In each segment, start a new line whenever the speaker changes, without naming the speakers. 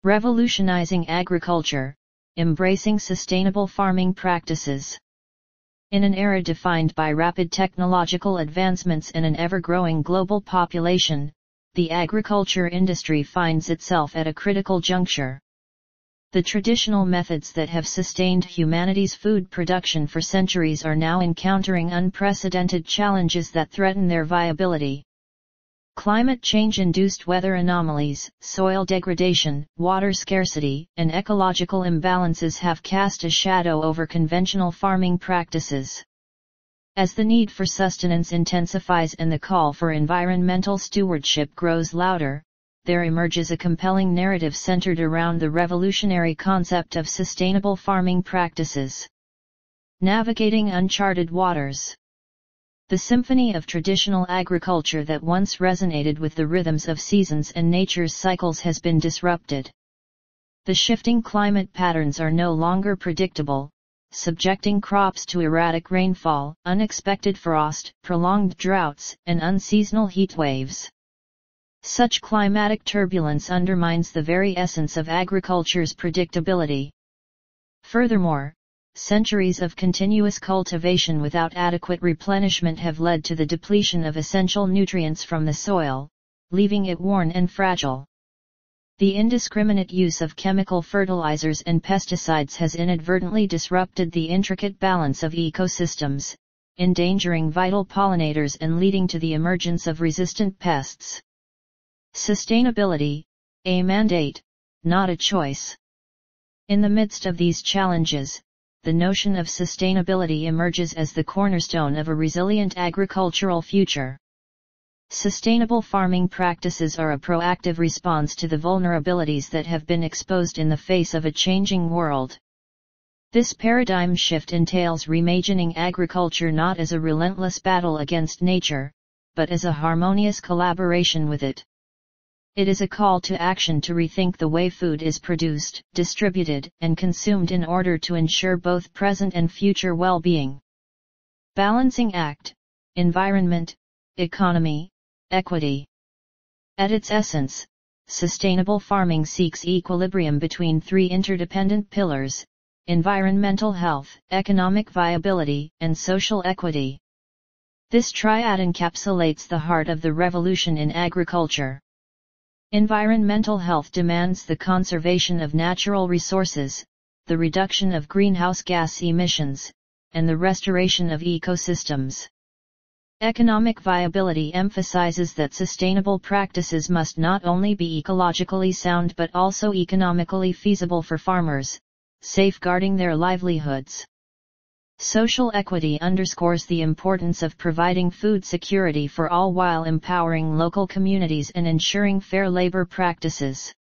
Revolutionizing agriculture, embracing sustainable farming practices. In an era defined by rapid technological advancements and an ever-growing global population, the agriculture industry finds itself at a critical juncture. The traditional methods that have sustained humanity's food production for centuries are now encountering unprecedented challenges that threaten their viability. Climate change-induced weather anomalies, soil degradation, water scarcity, and ecological imbalances have cast a shadow over conventional farming practices. As the need for sustenance intensifies and the call for environmental stewardship grows louder, there emerges a compelling narrative centered around the revolutionary concept of sustainable farming practices. Navigating uncharted waters. The symphony of traditional agriculture that once resonated with the rhythms of seasons and nature's cycles has been disrupted. The shifting climate patterns are no longer predictable, subjecting crops to erratic rainfall, unexpected frost, prolonged droughts, and unseasonal heat waves. Such climatic turbulence undermines the very essence of agriculture's predictability. Furthermore, centuries of continuous cultivation without adequate replenishment have led to the depletion of essential nutrients from the soil, leaving it worn and fragile. The indiscriminate use of chemical fertilizers and pesticides has inadvertently disrupted the intricate balance of ecosystems, endangering vital pollinators and leading to the emergence of resistant pests. Sustainability, a mandate, not a choice. In the midst of these challenges, the notion of sustainability emerges as the cornerstone of a resilient agricultural future. Sustainable farming practices are a proactive response to the vulnerabilities that have been exposed in the face of a changing world. This paradigm shift entails reimagining agriculture not as a relentless battle against nature, but as a harmonious collaboration with it. It is a call to action to rethink the way food is produced, distributed, and consumed in order to ensure both present and future well-being. Balancing act, environment, economy, equity. At its essence, sustainable farming seeks equilibrium between three interdependent pillars: environmental health, economic viability, and social equity. This triad encapsulates the heart of the revolution in agriculture. Environmental health demands the conservation of natural resources, the reduction of greenhouse gas emissions, and the restoration of ecosystems. Economic viability emphasizes that sustainable practices must not only be ecologically sound but also economically feasible for farmers, safeguarding their livelihoods. Social equity underscores the importance of providing food security for all while empowering local communities and ensuring fair labor practices.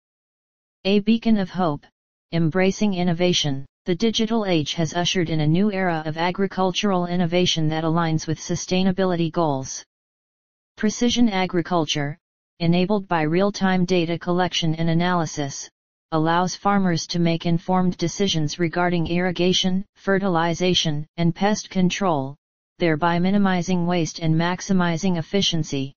A beacon of hope, embracing innovation. The digital age has ushered in a new era of agricultural innovation that aligns with sustainability goals. Precision agriculture, enabled by real-time data collection and analysis, allows farmers to make informed decisions regarding irrigation, fertilization, and pest control, thereby minimizing waste and maximizing efficiency.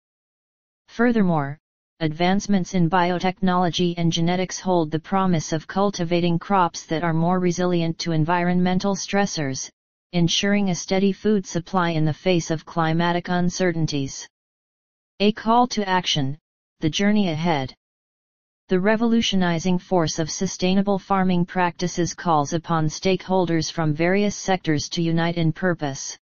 Furthermore, advancements in biotechnology and genetics hold the promise of cultivating crops that are more resilient to environmental stressors, ensuring a steady food supply in the face of climatic uncertainties. A call to action, the journey ahead. The revolutionizing force of sustainable farming practices calls upon stakeholders from various sectors to unite in purpose.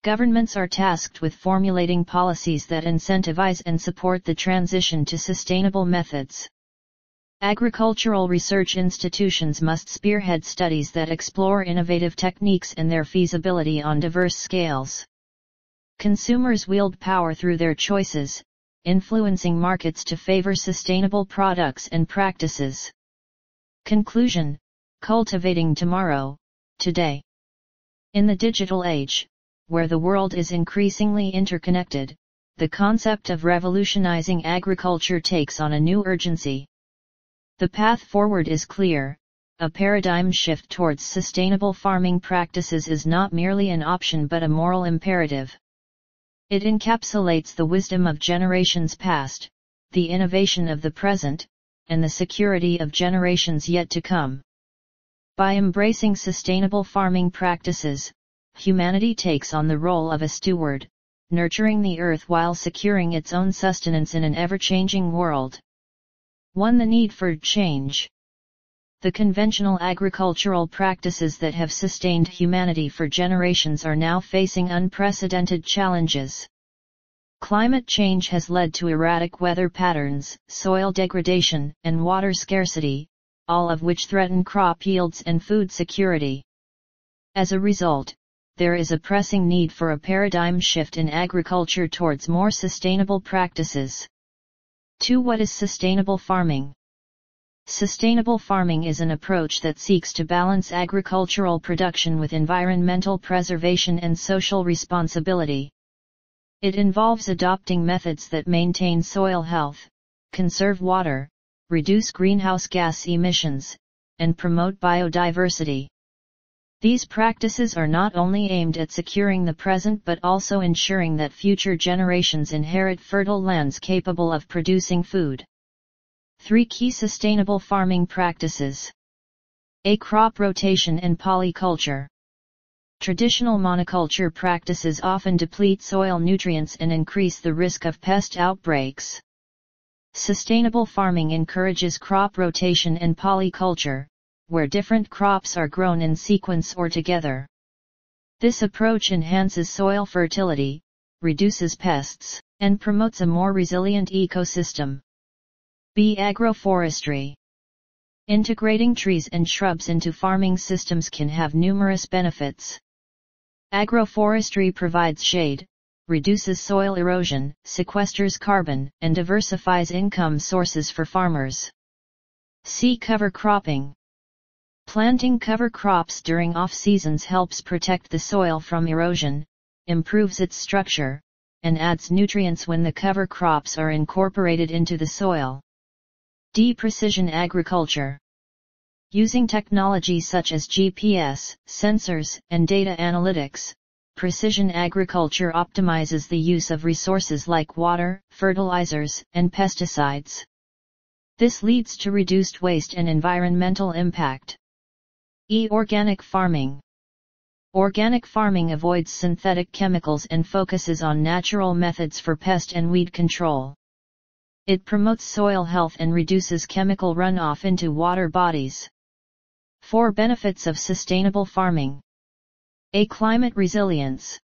Governments are tasked with formulating policies that incentivize and support the transition to sustainable methods. Agricultural research institutions must spearhead studies that explore innovative techniques and their feasibility on diverse scales. Consumers wield power through their choices, influencing markets to favor sustainable products and practices. Conclusion: cultivating tomorrow, today. In the digital age, where the world is increasingly interconnected, the concept of revolutionizing agriculture takes on a new urgency. The path forward is clear: a paradigm shift towards sustainable farming practices is not merely an option but a moral imperative. It encapsulates the wisdom of generations past, the innovation of the present, and the security of generations yet to come. By embracing sustainable farming practices, humanity takes on the role of a steward, nurturing the earth while securing its own sustenance in an ever-changing world. 1. The need for change. The conventional agricultural practices that have sustained humanity for generations are now facing unprecedented challenges. Climate change has led to erratic weather patterns, soil degradation, and water scarcity, all of which threaten crop yields and food security. As a result, there is a pressing need for a paradigm shift in agriculture towards more sustainable practices. 2. What is sustainable farming? Sustainable farming is an approach that seeks to balance agricultural production with environmental preservation and social responsibility. It involves adopting methods that maintain soil health, conserve water, reduce greenhouse gas emissions, and promote biodiversity. These practices are not only aimed at securing the present but also ensuring that future generations inherit fertile lands capable of producing food. 3 key sustainable farming practices. A. Crop rotation and polyculture. Traditional monoculture practices often deplete soil nutrients and increase the risk of pest outbreaks. Sustainable farming encourages crop rotation and polyculture, where different crops are grown in sequence or together. This approach enhances soil fertility, reduces pests, and promotes a more resilient ecosystem. B. Agroforestry. Integrating trees and shrubs into farming systems can have numerous benefits. Agroforestry provides shade, reduces soil erosion, sequesters carbon, and diversifies income sources for farmers. C. Cover cropping. Planting cover crops during off-seasons helps protect the soil from erosion, improves its structure, and adds nutrients when the cover crops are incorporated into the soil. D. Precision agriculture. Using technology such as GPS, sensors, and data analytics, precision agriculture optimizes the use of resources like water, fertilizers, and pesticides. This leads to reduced waste and environmental impact. E. Organic farming. Organic farming avoids synthetic chemicals and focuses on natural methods for pest and weed control. It promotes soil health and reduces chemical runoff into water bodies. 4 benefits of sustainable farming. A. Climate resilience.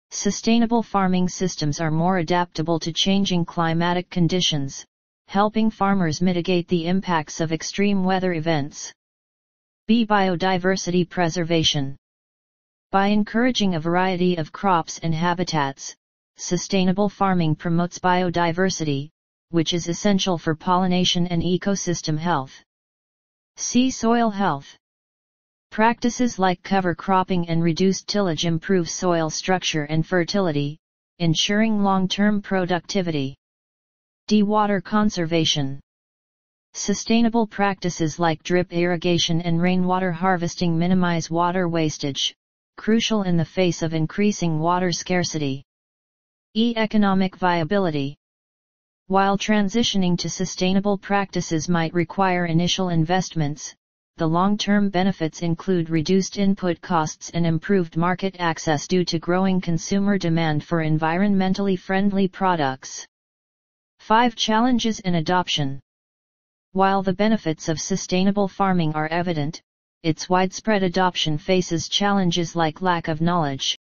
Sustainable farming systems are more adaptable to changing climatic conditions, helping farmers mitigate the impacts of extreme weather events. B. Biodiversity preservation. By encouraging a variety of crops and habitats, sustainable farming promotes biodiversity, which is essential for pollination and ecosystem health. C. Soil health. Practices like cover cropping and reduced tillage improve soil structure and fertility, ensuring long-term productivity. D. Water conservation. Sustainable practices like drip irrigation and rainwater harvesting minimize water wastage, crucial in the face of increasing water scarcity. E. Economic viability. While transitioning to sustainable practices might require initial investments, the long-term benefits include reduced input costs and improved market access due to growing consumer demand for environmentally friendly products. 5 challenges in adoption. While the benefits of sustainable farming are evident, its widespread adoption faces challenges like lack of knowledge,